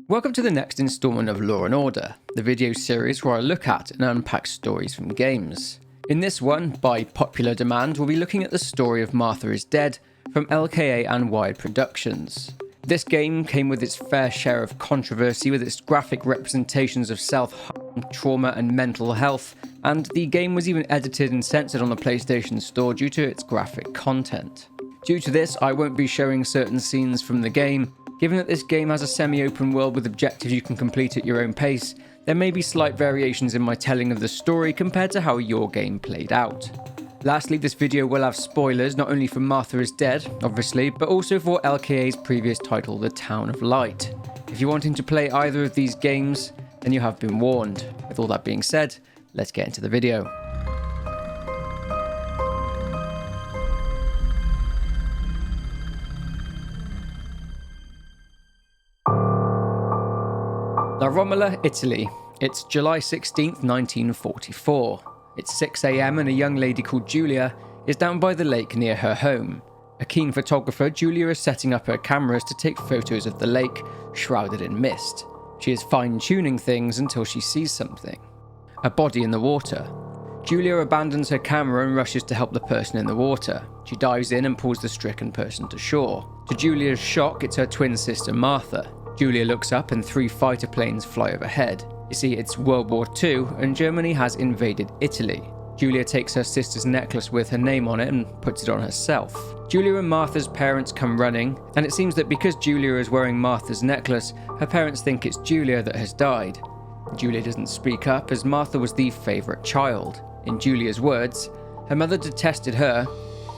Welcome to the next installment of Law & Order, the video series where I look at and unpack stories from games. In this one, by popular demand, we'll be looking at the story of Martha is Dead from LKA and Wired Productions. This game came with its fair share of controversy with its graphic representations of self-harm, trauma and mental health, and the game was even edited and censored on the PlayStation Store due to its graphic content. Due to this, I won't be showing certain scenes from the game. Given that this game has a semi-open world with objectives you can complete at your own pace, there may be slight variations in my telling of the story compared to how your game played out. Lastly, this video will have spoilers not only for Martha is Dead, obviously, but also for LKA's previous title, The Town of Light. If you're wanting to play either of these games, then you have been warned. With all that being said, let's get into the video. La Romola, Italy. It's July 16th, 1944. It's 6 AM and a young lady called Giulia is down by the lake near her home. A keen photographer, Giulia is setting up her cameras to take photos of the lake, shrouded in mist. She is fine-tuning things until she sees something. A body in the water. Giulia abandons her camera and rushes to help the person in the water. She dives in and pulls the stricken person to shore. To Giulia's shock, it's her twin sister Martha. Giulia looks up and 3 fighter planes fly overhead. You see, it's World War II and Germany has invaded Italy. Giulia takes her sister's necklace with her name on it and puts it on herself. Giulia and Martha's parents come running, and it seems that because Giulia is wearing Martha's necklace, her parents think it's Giulia that has died. Giulia doesn't speak up as Martha was the favourite child. In Giulia's words, her mother detested her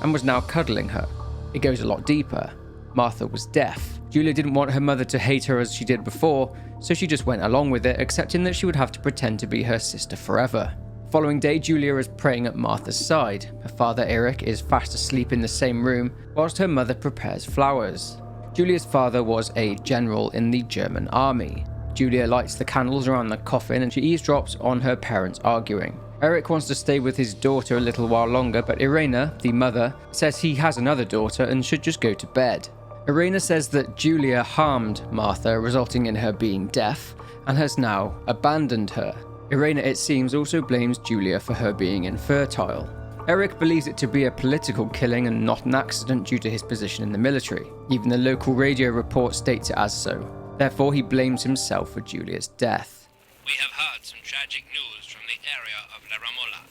and was now cuddling her. It goes a lot deeper. Martha was deaf. Giulia didn't want her mother to hate her as she did before, so she just went along with it, accepting that she would have to pretend to be her sister forever. The following day, Giulia is praying at Martha's side. Her father, Eric, is fast asleep in the same room, whilst her mother prepares flowers. Giulia's father was a general in the German army. Giulia lights the candles around the coffin and she eavesdrops on her parents arguing. Eric wants to stay with his daughter a little while longer, but Irena, the mother, says he has another daughter and should just go to bed. Irena says that Giulia harmed Martha, resulting in her being deaf, and has now abandoned her. Irena, it seems, also blames Giulia for her being infertile. Eric believes it to be a political killing and not an accident due to his position in the military. Even the local radio report states it as so. Therefore, he blames himself for Giulia's death. We have heard some tragic news from the area of La Romola.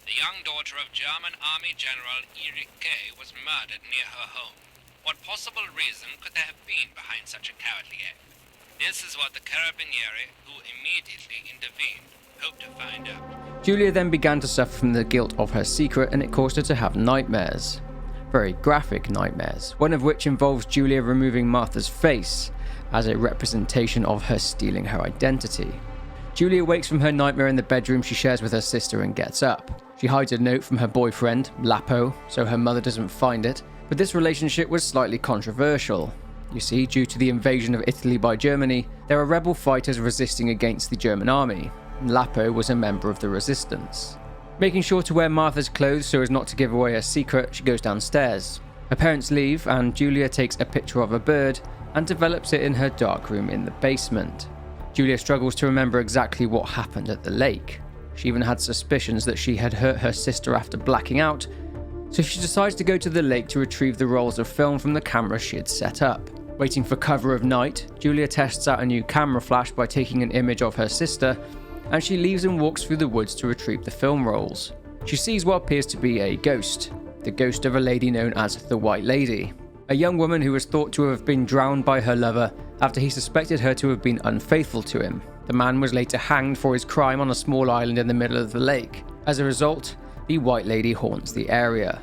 The young daughter of German Army General Erich K. was murdered near her home. What possible reason could there have been behind such a cowardly act? This is what the Carabinieri, who immediately intervened, hoped to find out. Giulia then began to suffer from the guilt of her secret, and it caused her to have nightmares. Very graphic nightmares, one of which involves Giulia removing Martha's face as a representation of her stealing her identity. Giulia wakes from her nightmare in the bedroom she shares with her sister and gets up. She hides a note from her boyfriend, Lapo, so her mother doesn't find it. But this relationship was slightly controversial. You see, due to the invasion of Italy by Germany, there are rebel fighters resisting against the German army. Lapo was a member of the resistance. Making sure to wear Martha's clothes so as not to give away her secret, she goes downstairs. Her parents leave and Giulia takes a picture of a bird and develops it in her dark room in the basement. Giulia struggles to remember exactly what happened at the lake. She even had suspicions that she had hurt her sister after blacking out, so she decides to go to the lake to retrieve the rolls of film from the camera she had set up. Waiting for cover of night, Giulia tests out a new camera flash by taking an image of her sister, and she leaves and walks through the woods to retrieve the film rolls. She sees what appears to be a ghost, the ghost of a lady known as the White Lady, a young woman who was thought to have been drowned by her lover after he suspected her to have been unfaithful to him. The man was later hanged for his crime on a small island in the middle of the lake. As a result, the White Lady haunts the area.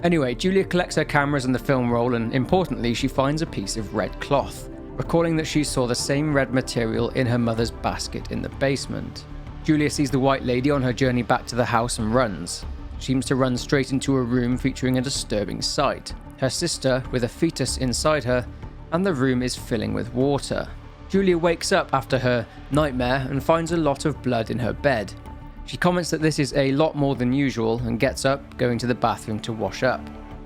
Anyway, Giulia collects her cameras and the film roll, and importantly, she finds a piece of red cloth, recalling that she saw the same red material in her mother's basket in the basement. Giulia sees the White Lady on her journey back to the house and runs. She seems to run straight into a room featuring a disturbing sight. Her sister, with a fetus inside her, and the room is filling with water. Giulia wakes up after her nightmare and finds a lot of blood in her bed. She comments that this is a lot more than usual and gets up, going to the bathroom to wash up.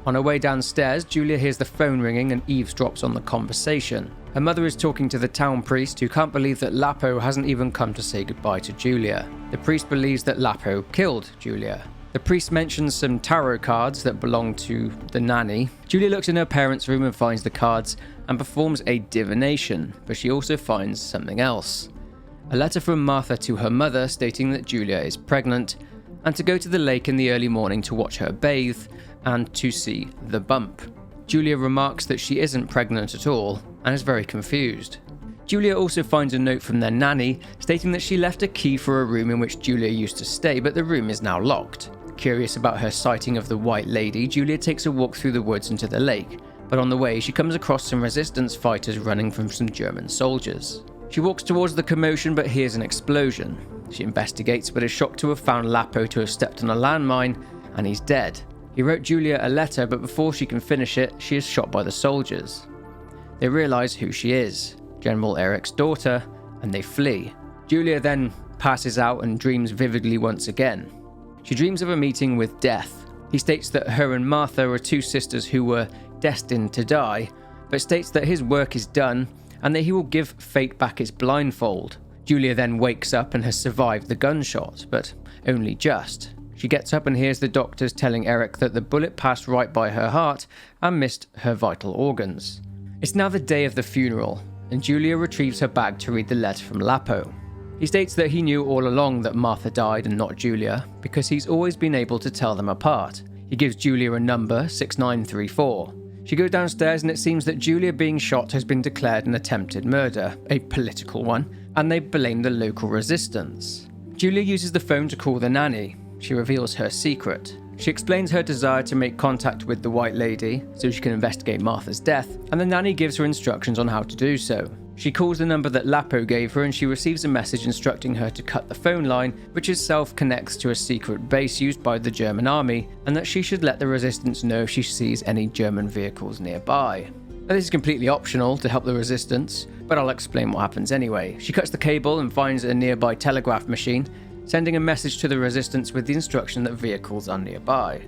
On her way downstairs, Giulia hears the phone ringing and eavesdrops on the conversation. Her mother is talking to the town priest, who can't believe that Lapo hasn't even come to say goodbye to Julia. The priest believes that Lapo killed Julia. The priest mentions some tarot cards that belong to the nanny. Julia looks in her parents' room and finds the cards and performs a divination, but she also finds something else. A letter from Martha to her mother stating that Julia is pregnant and to go to the lake in the early morning to watch her bathe and to see the bump. Julia remarks that she isn't pregnant at all and is very confused. Julia also finds a note from their nanny stating that she left a key for a room in which Julia used to stay, but the room is now locked. Curious about her sighting of the White Lady, Julia takes a walk through the woods into the lake, but on the way she comes across some resistance fighters running from some German soldiers. She walks towards the commotion but hears an explosion. She investigates but is shocked to have found Lapo to have stepped on a landmine and he's dead. He wrote Julia a letter, but before she can finish it, she is shot by the soldiers. They realise who she is, General Eric's daughter, and they flee. Julia then passes out and dreams vividly once again. She dreams of a meeting with Death. He states that her and Martha are two sisters who were destined to die, but states that his work is done and that he will give fate back its blindfold. Julia then wakes up and has survived the gunshot, but only just. She gets up and hears the doctors telling Eric that the bullet passed right by her heart and missed her vital organs. It's now the day of the funeral, and Julia retrieves her bag to read the letter from Lapo. He states that he knew all along that Martha died and not Julia, because he's always been able to tell them apart. He gives Julia a number, 6934. She goes downstairs and it seems that Julia being shot has been declared an attempted murder, a political one, and they blame the local resistance. Julia uses the phone to call the nanny. She reveals her secret. She explains her desire to make contact with the White Lady so she can investigate Martha's death, and the nanny gives her instructions on how to do so. She calls the number that Lapo gave her and she receives a message instructing her to cut the phone line, which itself connects to a secret base used by the German army, and that she should let the resistance know if she sees any German vehicles nearby. Now, this is completely optional to help the resistance, but I'll explain what happens anyway. She cuts the cable and finds a nearby telegraph machine, sending a message to the resistance with the instruction that vehicles are nearby.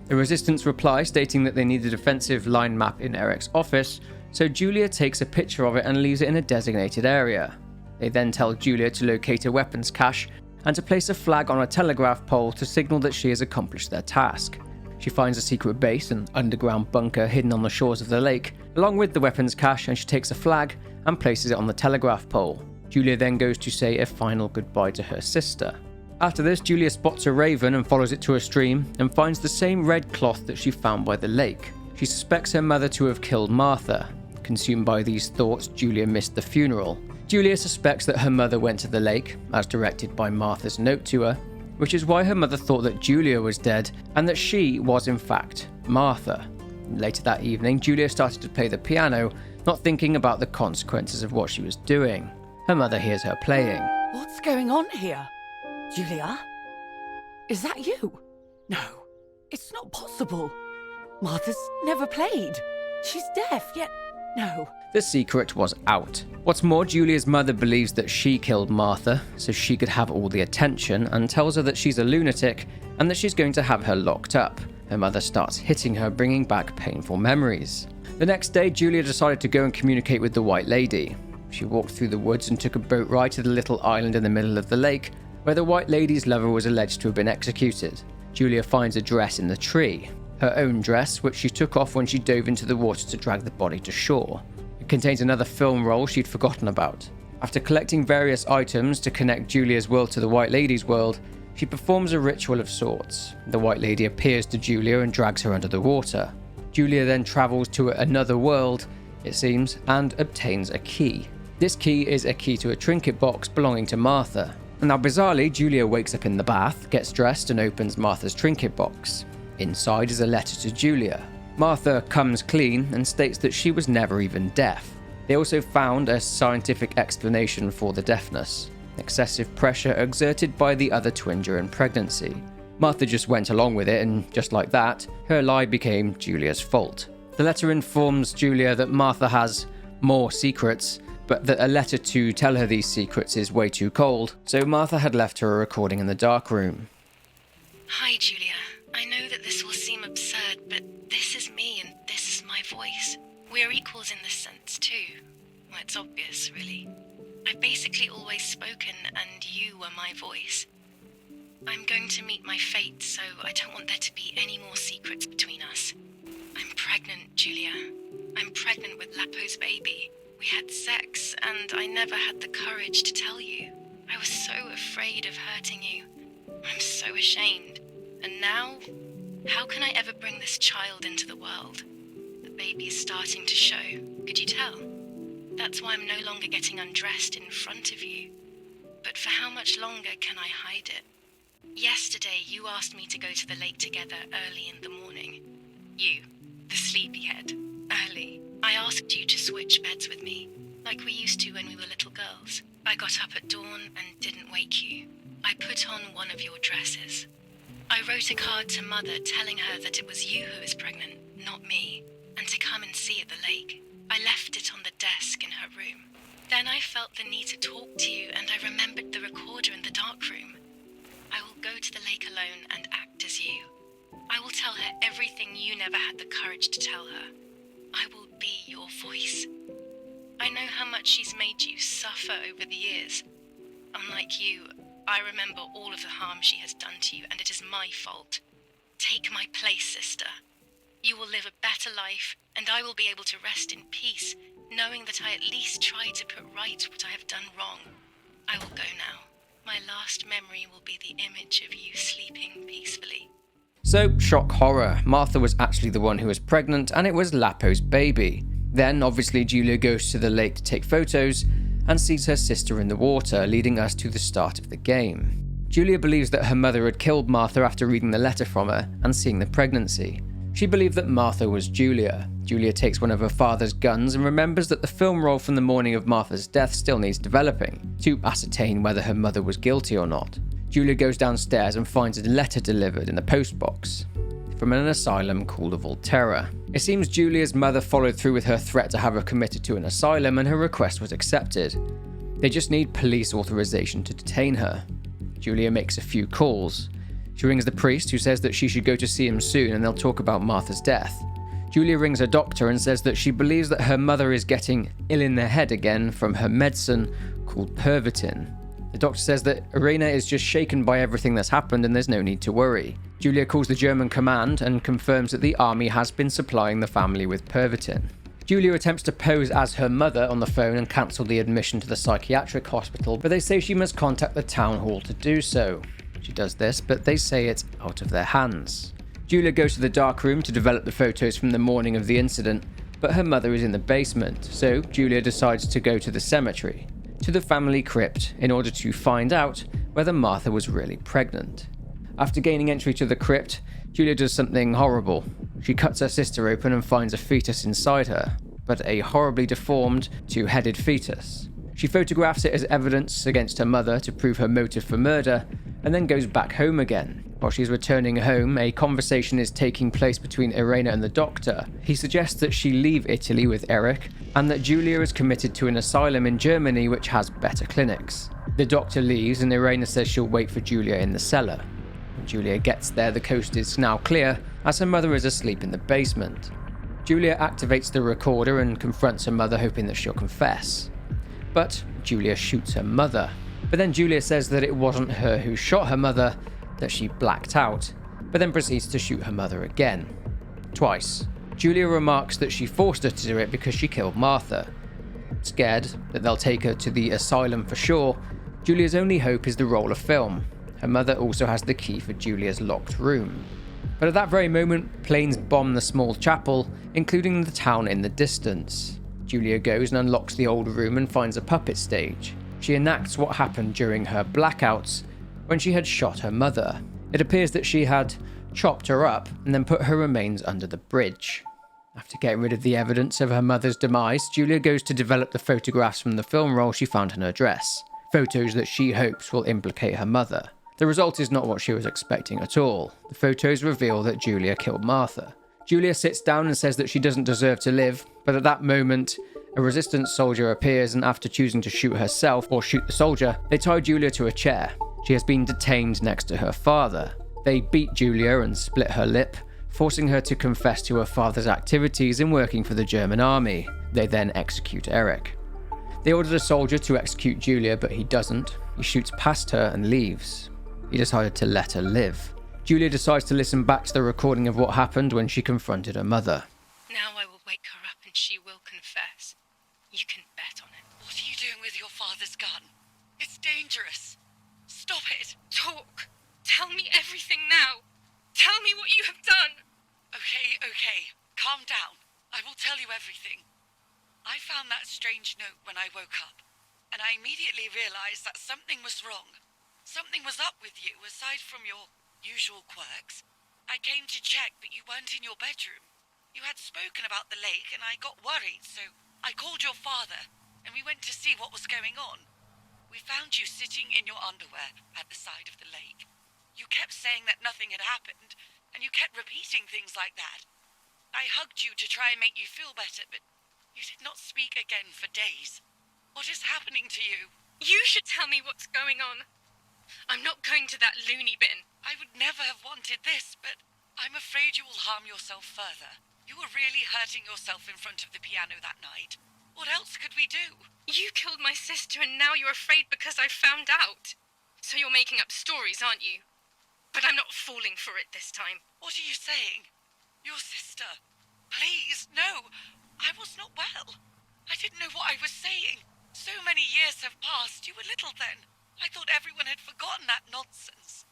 The resistance reply stating that they need a defensive line map in Eric's office, so Julia takes a picture of it and leaves it in a designated area. They then tell Julia to locate a weapons cache and to place a flag on a telegraph pole to signal that she has accomplished their task. She finds a secret base, an underground bunker hidden on the shores of the lake, along with the weapons cache, and she takes a flag and places it on the telegraph pole. Julia then goes to say a final goodbye to her sister. After this, Julia spots a raven and follows it to a stream and finds the same red cloth that she found by the lake. She suspects her mother to have killed Martha. Consumed by these thoughts, Julia missed the funeral. Julia suspects that her mother went to the lake, as directed by Martha's note to her, which is why her mother thought that Julia was dead and that she was in fact Martha. Later that evening, Julia started to play the piano, not thinking about the consequences of what she was doing. Her mother hears her playing. What's going on here? Julia? Is that you? No, it's not possible. Martha's never played. She's deaf, yet no. The secret was out. What's more, Julia's mother believes that she killed Martha so she could have all the attention and tells her that she's a lunatic and that she's going to have her locked up. Her mother starts hitting her, bringing back painful memories. The next day, Julia decided to go and communicate with the White Lady. She walked through the woods and took a boat ride to the little island in the middle of the lake where the White Lady's lover was alleged to have been executed. Julia finds a dress in the tree. Her own dress, which she took off when she dove into the water to drag the body to shore. It contains another film roll she'd forgotten about. After collecting various items to connect Julia's world to the White Lady's world, she performs a ritual of sorts. The White Lady appears to Julia and drags her under the water. Julia then travels to another world, it seems, and obtains a key. This key is a key to a trinket box belonging to Martha. Now bizarrely, Julia wakes up in the bath, gets dressed and opens Martha's trinket box. Inside is a letter to Julia. Martha comes clean and states that she was never even deaf. They also found a scientific explanation for the deafness: excessive pressure exerted by the other twin during pregnancy. Martha just went along with it, and just like that, her lie became Julia's fault. The letter informs Julia that Martha has more secrets, but that a letter to tell her these secrets is way too cold, so Martha had left her a recording in the dark room. Hi, Julia. I know that this will seem absurd, but this is me and this is my voice. We are equals in this sense, too. Well, gets obvious, really. I've basically always spoken, and you were my voice. I'm going to meet my fate, so I don't want there to be any more secrets between us. I'm pregnant, Julia. I'm pregnant with Lapo's baby. We had sex, and I never had the courage to tell you. I was so afraid of hurting you. I'm so ashamed. And now, how can I ever bring this child into the world? The baby is starting to show. Could you tell? That's why I'm no longer getting undressed in front of you. But for how much longer can I hide it? Yesterday, you asked me to go to the lake together early in the morning. You, the sleepyhead. Early. I asked you to switch beds with me, like we used to when we were little girls. I got up at dawn and didn't wake you. I put on one of your dresses. I wrote a card to Mother telling her that it was you who was pregnant, not me, and to come and see at the lake. I left it on the desk in her room. Then I felt the need to talk to you, and I remembered the recorder in the dark room. I will go to the lake alone and act as you. I will tell her everything you never had the courage to tell her. I will be your voice. I know how much she's made you suffer over the years. Unlike you, I remember all of the harm she has done to you, and it is my fault. Take my place, sister. You will live a better life, and I will be able to rest in peace, knowing that I at least tried to put right what I have done wrong. I will go now. My last memory will be the image of you sleeping peacefully. So, shock horror. Martha was actually the one who was pregnant, and it was Lapo's baby. Then, obviously, Julia goes to the lake to take photos and sees her sister in the water, leading us to the start of the game. Julia believes that her mother had killed Martha after reading the letter from her and seeing the pregnancy. She believed that Martha was Julia. Julia takes one of her father's guns and remembers that the film roll from the morning of Martha's death still needs developing to ascertain whether her mother was guilty or not. Julia goes downstairs and finds a letter delivered in the postbox from an asylum called Volterra. It seems Julia's mother followed through with her threat to have her committed to an asylum, and her request was accepted. They just need police authorization to detain her. Julia makes a few calls. She rings the priest, who says that she should go to see him soon and they'll talk about Martha's death. Julia rings a doctor and says that she believes that her mother is getting ill in the head again from her medicine called Pervitin. The doctor says that Irena is just shaken by everything that's happened and there's no need to worry. Julia calls the German command and confirms that the army has been supplying the family with Pervitin. Julia attempts to pose as her mother on the phone and cancel the admission to the psychiatric hospital, but they say she must contact the town hall to do so. She does this, but they say it's out of their hands. Julia goes to the dark room to develop the photos from the morning of the incident, but her mother is in the basement, so Julia decides to go to the cemetery, to the family crypt, in order to find out whether Martha was really pregnant. After gaining entry to the crypt, Julia does something horrible. She cuts her sister open and finds a fetus inside her, but a horribly deformed, two-headed fetus. She photographs it as evidence against her mother to prove her motive for murder, and then goes back home again. While she's returning home, a conversation is taking place between Irena and the doctor. He suggests that she leave Italy with Eric, and that Julia is committed to an asylum in Germany which has better clinics. The doctor leaves, and Irena says she'll wait for Julia in the cellar. When Julia gets there, the coast is now clear, as her mother is asleep in the basement. Julia activates the recorder and confronts her mother, hoping that she'll confess. But Julia shoots her mother. But then Julia says that it wasn't her who shot her mother, that she blacked out, but then proceeds to shoot her mother again. Twice. Julia remarks that she forced her to do it because she killed Martha. Scared that they'll take her to the asylum for sure, Julia's only hope is the roll of film. Her mother also has the key for Julia's locked room. But at that very moment, planes bomb the small chapel, including the town in the distance. Julia goes and unlocks the old room and finds a puppet stage. She enacts what happened during her blackouts when she had shot her mother. It appears that she had chopped her up and then put her remains under the bridge. After getting rid of the evidence of her mother's demise, Julia goes to develop the photographs from the film roll she found in her dress. Photos that she hopes will implicate her mother. The result is not what she was expecting at all. The photos reveal that Julia killed Martha. Julia sits down and says that she doesn't deserve to live, but at that moment, a resistance soldier appears, and after choosing to shoot herself or shoot the soldier, they tie Julia to a chair. She has been detained next to her father. They beat Julia and split her lip, forcing her to confess to her father's activities in working for the German army. They then execute Eric. They ordered a soldier to execute Julia, but he doesn't. He shoots past her and leaves. He decided to let her live. Julia decides to listen back to the recording of what happened when she confronted her mother. Now I will wake her up and she will confess. You can bet on it. What are you doing with your father's gun? It's dangerous. Stop it. Talk. Tell me everything now. Tell me what you have done. Okay. Calm down. I will tell you everything. I found that strange note when I woke up, and I immediately realized that something was wrong. Something was up with you, aside from your usual quirks. I came to check, but you weren't in your bedroom. You had spoken about the lake, and I got worried, so I called your father, and we went to see what was going on. We found you sitting in your underwear at the side of the lake. You kept saying that nothing had happened, and you kept repeating things like that. I hugged you to try and make you feel better, but you did not speak again for days. What is happening to you? You should tell me what's going on. I'm not going to that loony bin. I would never have wanted this, but I'm afraid you will harm yourself further. You were really hurting yourself in front of the piano that night. What else could we do? You killed my sister and now you're afraid because I found out. So you're making up stories, aren't you? But I'm not falling for it this time. What are you saying? Your sister? Please, no. I was not well. I didn't know what I was saying. So many years have passed. You were little then. I thought everyone had forgotten that nonsense.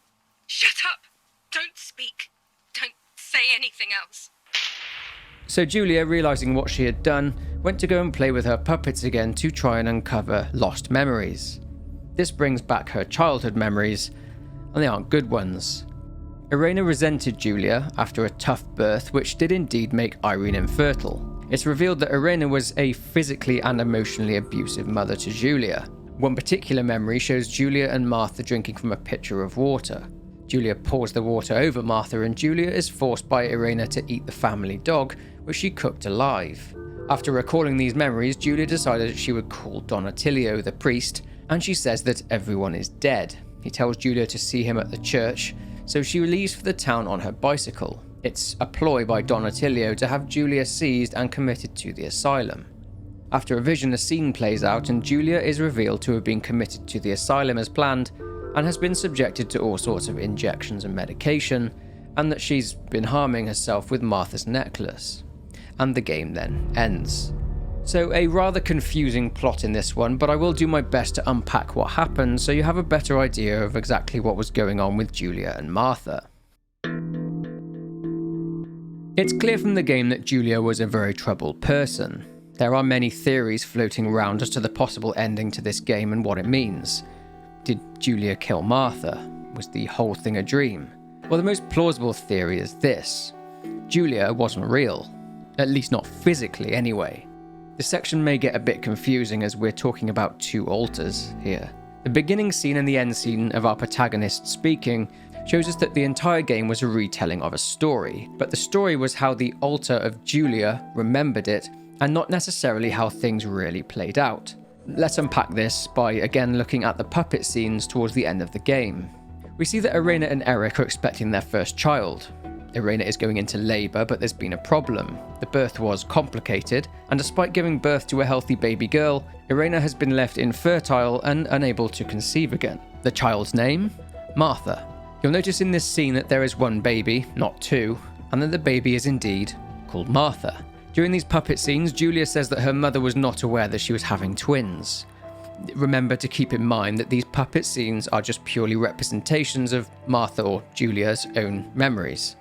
Shut up! Don't speak. Don't say anything else. So Julia, realizing what she had done, went to go and play with her puppets again to try and uncover lost memories. This brings back her childhood memories, and they aren't good ones. Irena resented Julia after a tough birth, which did indeed make Irene infertile. It's revealed that Irena was a physically and emotionally abusive mother to Julia. One particular memory shows Julia and Martha drinking from a pitcher of water. Julia pours the water over Martha, and Julia is forced by Irena to eat the family dog, which she cooked alive. After recalling these memories, Julia decided that she would call Donatello the priest, and she says that everyone is dead. He tells Julia to see him at the church, so she leaves for the town on her bicycle. It's a ploy by Donatello to have Julia seized and committed to the asylum. After a vision, a scene plays out and Julia is revealed to have been committed to the asylum as planned and has been subjected to all sorts of injections and medication, and that she's been harming herself with Martha's necklace. And the game then ends. So a rather confusing plot in this one, but I will do my best to unpack what happened so you have a better idea of exactly what was going on with Julia and Martha. It's clear from the game that Julia was a very troubled person. There are many theories floating around as to the possible ending to this game and what it means. Did Julia kill Martha? Was the whole thing a dream? Well, the most plausible theory is this. Julia wasn't real. At least not physically, anyway. This section may get a bit confusing as we're talking about two altars here. The beginning scene and the end scene of our protagonist speaking shows us that the entire game was a retelling of a story, but the story was how the altar of Julia remembered it, and not necessarily how things really played out. Let's unpack this by again looking at the puppet scenes towards the end of the game. We see that Irena and Eric are expecting their first child. Irena is going into labour, but there's been a problem. The birth was complicated, and despite giving birth to a healthy baby girl, Irena has been left infertile and unable to conceive again. The child's name? Martha. You'll notice in this scene that there is one baby, not two, and that the baby is indeed called Martha. During these puppet scenes, Julia says that her mother was not aware that she was having twins. Remember to keep in mind that these puppet scenes are just purely representations of Martha or Julia's own memories.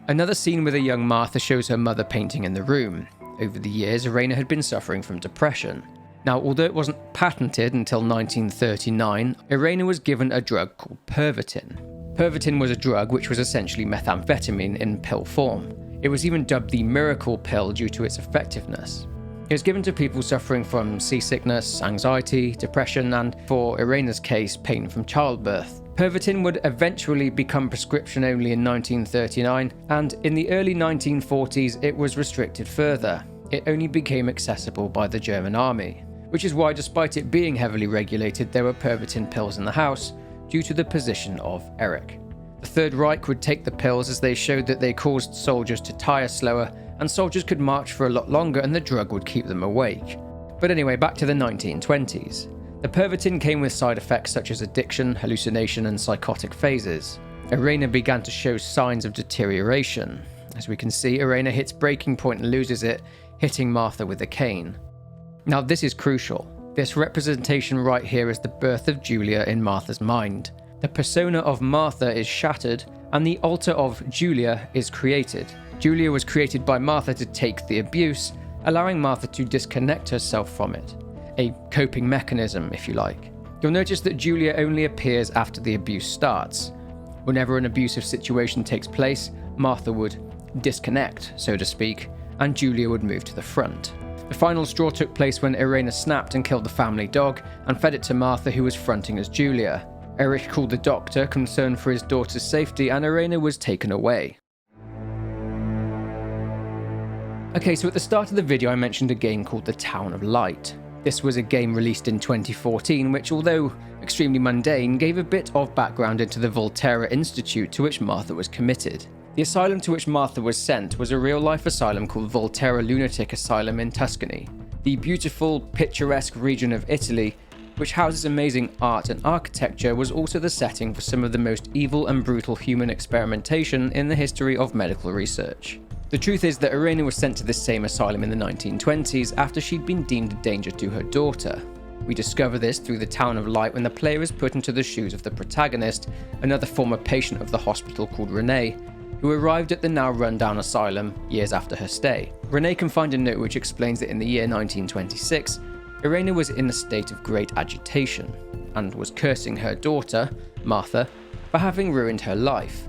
Another scene with a young Martha shows her mother painting in the room. Over the years, Irena had been suffering from depression. Now, although it wasn't patented until 1939, Irena was given a drug called Pervitin. Pervitin was a drug which was essentially methamphetamine in pill form. It was even dubbed the miracle pill due to its effectiveness. It was given to people suffering from seasickness, anxiety, depression, and, for Irena's case, pain from childbirth. Pervitin would eventually become prescription only in 1939, and in the early 1940s it was restricted further. It only became accessible by the German army, which is why, despite it being heavily regulated, there were Pervitin pills in the house due to the position of Eric. The Third Reich would take the pills as they showed that they caused soldiers to tire slower, and soldiers could march for a lot longer and the drug would keep them awake. But anyway, back to the 1920s. The Pervitin came with side effects such as addiction, hallucination, and psychotic phases. Irena began to show signs of deterioration. As we can see, Irena hits breaking point and loses it, hitting Martha with a cane. Now this is crucial. This representation right here is the birth of Julia in Martha's mind. The persona of Martha is shattered, and the alter of Julia is created. Julia was created by Martha to take the abuse, allowing Martha to disconnect herself from it. A coping mechanism, if you like. You'll notice that Julia only appears after the abuse starts. Whenever an abusive situation takes place, Martha would disconnect, so to speak, and Julia would move to the front. The final straw took place when Irena snapped and killed the family dog and fed it to Martha, who was fronting as Julia. Eric called the doctor, concerned for his daughter's safety, and Irena was taken away. Okay, so at the start of the video I mentioned a game called The Town of Light. This was a game released in 2014 which, although extremely mundane, gave a bit of background into the Volterra Institute to which Martha was committed. The asylum to which Martha was sent was a real-life asylum called Volterra Lunatic Asylum in Tuscany, the beautiful, picturesque region of Italy, which houses amazing art and architecture, was also the setting for some of the most evil and brutal human experimentation in the history of medical research. The truth is that Irena was sent to this same asylum in the 1920s after she'd been deemed a danger to her daughter. We discover this through The Town of Light when the player is put into the shoes of the protagonist, another former patient of the hospital called Renee, who arrived at the now run-down asylum years after her stay. Renee can find a note which explains that in the year 1926, Irena was in a state of great agitation, and was cursing her daughter, Martha, for having ruined her life.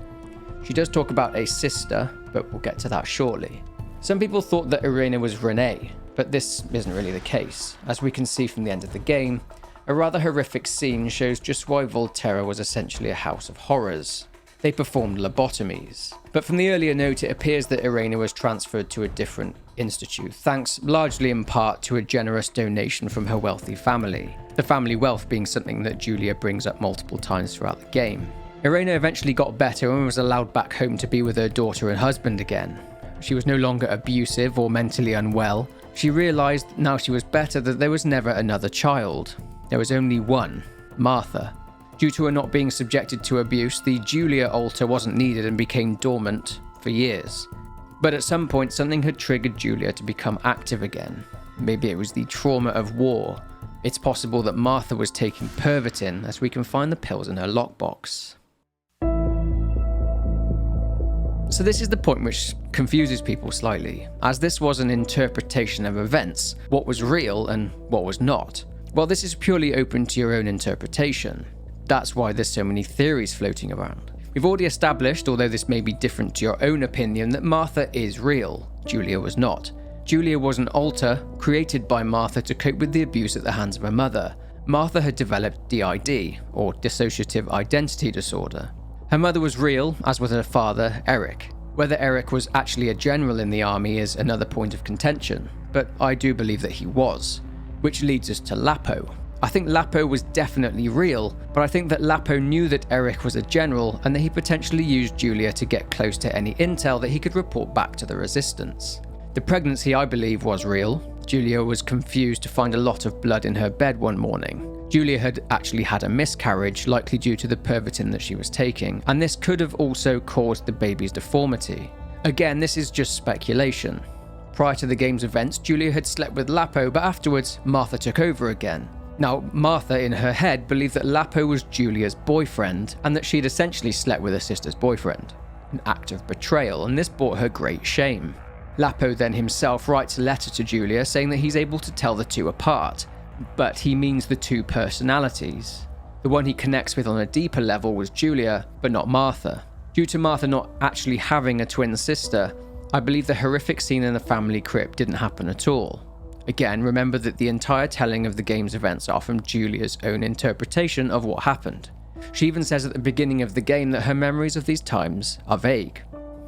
She does talk about a sister, but we'll get to that shortly. Some people thought that Irena was Renee, but this isn't really the case. As we can see from the end of the game, a rather horrific scene shows just why Volterra was essentially a house of horrors. They performed lobotomies. But from the earlier note, it appears that Irena was transferred to a different institute, thanks largely in part to a generous donation from her wealthy family. The family wealth being something that Julia brings up multiple times throughout the game. Irena eventually got better and was allowed back home to be with her daughter and husband again. She was no longer abusive or mentally unwell. She realised, now she was better, that there was never another child. There was only one, Martha. Due to her not being subjected to abuse, the Julia altar wasn't needed and became dormant for years. But at some point, something had triggered Julia to become active again. Maybe it was the trauma of war. It's possible that Martha was taking Pervitin, as we can find the pills in her lockbox. So this is the point which confuses people slightly, as this was an interpretation of events, what was real and what was not. Well, this is purely open to your own interpretation. That's why there's so many theories floating around. We've already established, although this may be different to your own opinion, that Martha is real. Julia was not. Julia was an alter created by Martha to cope with the abuse at the hands of her mother. Martha had developed DID, or dissociative identity disorder. Her mother was real, as was her father, Eric. Whether Eric was actually a general in the army is another point of contention, but I do believe that he was. Which leads us to Lapo. I think Lapo was definitely real, but I think that Lapo knew that Eric was a general and that he potentially used Julia to get close to any intel that he could report back to the resistance. The pregnancy, I believe, was real. Julia was confused to find a lot of blood in her bed one morning. Julia had actually had a miscarriage, likely due to the Pervitin that she was taking, and this could have also caused the baby's deformity. Again, this is just speculation. Prior to the game's events, Julia had slept with Lapo, but afterwards, Martha took over again. Now, Martha, in her head, believed that Lapo was Julia's boyfriend, and that she'd essentially slept with her sister's boyfriend. An act of betrayal, and this brought her great shame. Lapo then himself writes a letter to Julia saying that he's able to tell the two apart, but he means the two personalities. The one he connects with on a deeper level was Julia, but not Martha. Due to Martha not actually having a twin sister, I believe the horrific scene in the family crypt didn't happen at all. Again, remember that the entire telling of the game's events are from Julia's own interpretation of what happened. She even says at the beginning of the game that her memories of these times are vague.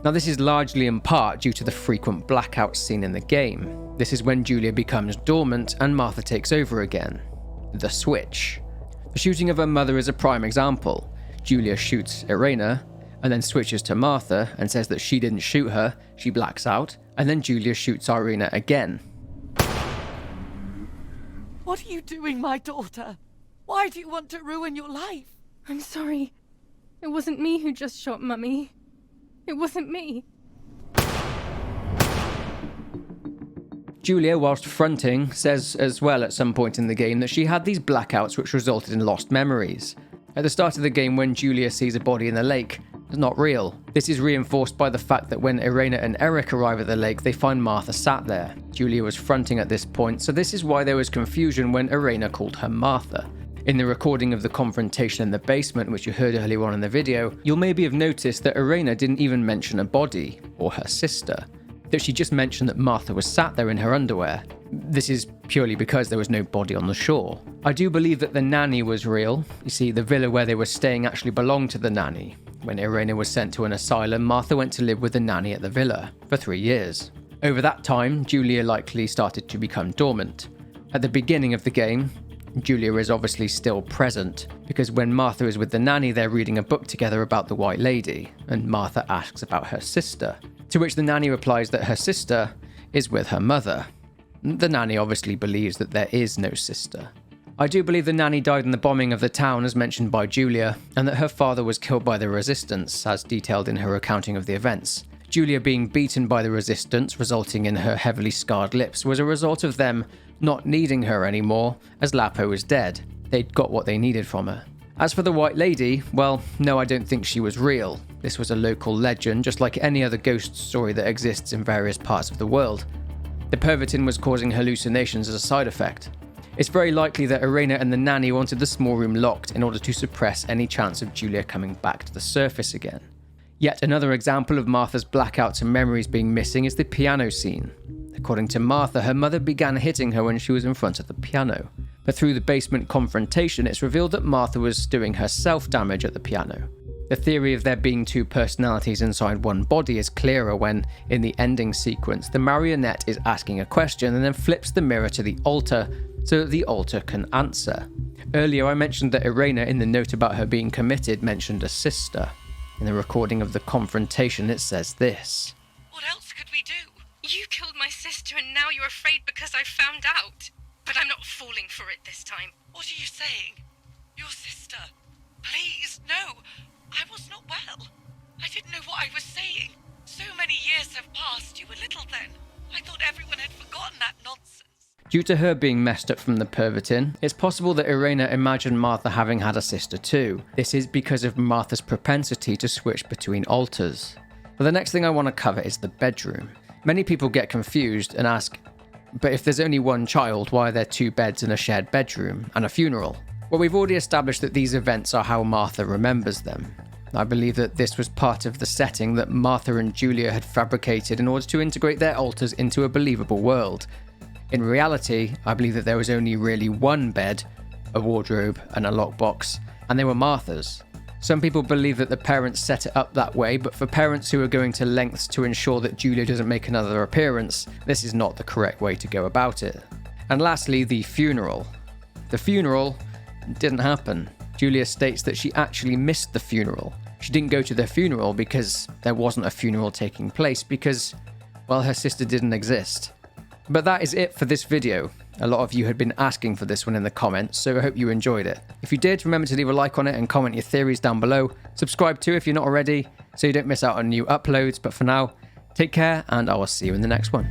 Now, this is largely in part due to the frequent blackouts seen in the game. This is when Julia becomes dormant and Martha takes over again. The switch. The shooting of her mother is a prime example. Julia shoots Irena, and then switches to Martha and says that she didn't shoot her, she blacks out, and then Julia shoots Irena again. What are you doing, my daughter? Why do you want to ruin your life? I'm sorry. It wasn't me who just shot Mummy. It wasn't me. Julia, whilst fronting, says as well at some point in the game that she had these blackouts which resulted in lost memories. At the start of the game, when Julia sees a body in the lake, it's not real. This is reinforced by the fact that when Irena and Eric arrive at the lake, they find Martha sat there. Julia was fronting at this point, so this is why there was confusion when Irena called her Martha. In the recording of the confrontation in the basement, which you heard earlier on in the video, you'll maybe have noticed that Irena didn't even mention a body, or her sister. That she just mentioned that Martha was sat there in her underwear. This is purely because there was no body on the shore. I do believe that the nanny was real. You see, the villa where they were staying actually belonged to the nanny. When Irena was sent to an asylum, Martha went to live with the nanny at the villa for 3 years. Over that time, Julia likely started to become dormant. At the beginning of the game, Julia is obviously still present, because when Martha is with the nanny, they're reading a book together about the White Lady, and Martha asks about her sister, to which the nanny replies that her sister is with her mother. The nanny obviously believes that there is no sister. I do believe the nanny died in the bombing of the town as mentioned by Julia, and that her father was killed by the resistance, as detailed in her recounting of the events. Julia being beaten by the resistance, resulting in her heavily scarred lips, was a result of them not needing her anymore, as Lapo was dead. They'd got what they needed from her. As for the White Lady, well, no, I don't think she was real. This was a local legend, just like any other ghost story that exists in various parts of the world. The pervitin was causing hallucinations as a side effect. It's very likely that Irena and the nanny wanted the small room locked in order to suppress any chance of Julia coming back to the surface again. Yet another example of Martha's blackouts and memories being missing is the piano scene. According to Martha, her mother began hitting her when she was in front of the piano. But through the basement confrontation, it's revealed that Martha was doing herself damage at the piano. The theory of there being two personalities inside one body is clearer when, in the ending sequence, the marionette is asking a question and then flips the mirror to the altar so that the altar can answer. Earlier I mentioned that Irena, in the note about her being committed, mentioned a sister. In the recording of the confrontation it says this. What else could we do? You killed my sister and now you're afraid because I found out. But I'm not falling for it this time. What are you saying? Your sister? Please, no. I was not well. I didn't know what I was saying. So many years have passed. You were little then. I thought everyone had forgotten that nonsense. Due to her being messed up from the pervitin, it's possible that Irena imagined Martha having had a sister too. This is because of Martha's propensity to switch between altars. But the next thing I want to cover is the bedroom. Many people get confused and ask, but if there's only one child, why are there two beds in a shared bedroom and a funeral? Well, we've already established that these events are how Martha remembers them. I believe that this was part of the setting that Martha and Julia had fabricated in order to integrate their altars into a believable world. In reality, I believe that there was only really one bed, a wardrobe, and a lockbox, and they were Martha's. Some people believe that the parents set it up that way, but for parents who are going to lengths to ensure that Julia doesn't make another appearance, this is not the correct way to go about it. And lastly, the funeral. The funeral didn't happen. Julia states that she actually missed the funeral. She didn't go to the funeral because there wasn't a funeral taking place because, well, her sister didn't exist. But that is it for this video. A lot of you had been asking for this one in the comments, so I hope you enjoyed it. If you did, remember to leave a like on it and comment your theories down below. Subscribe too if you're not already, so you don't miss out on new uploads. But for now, take care and I will see you in the next one.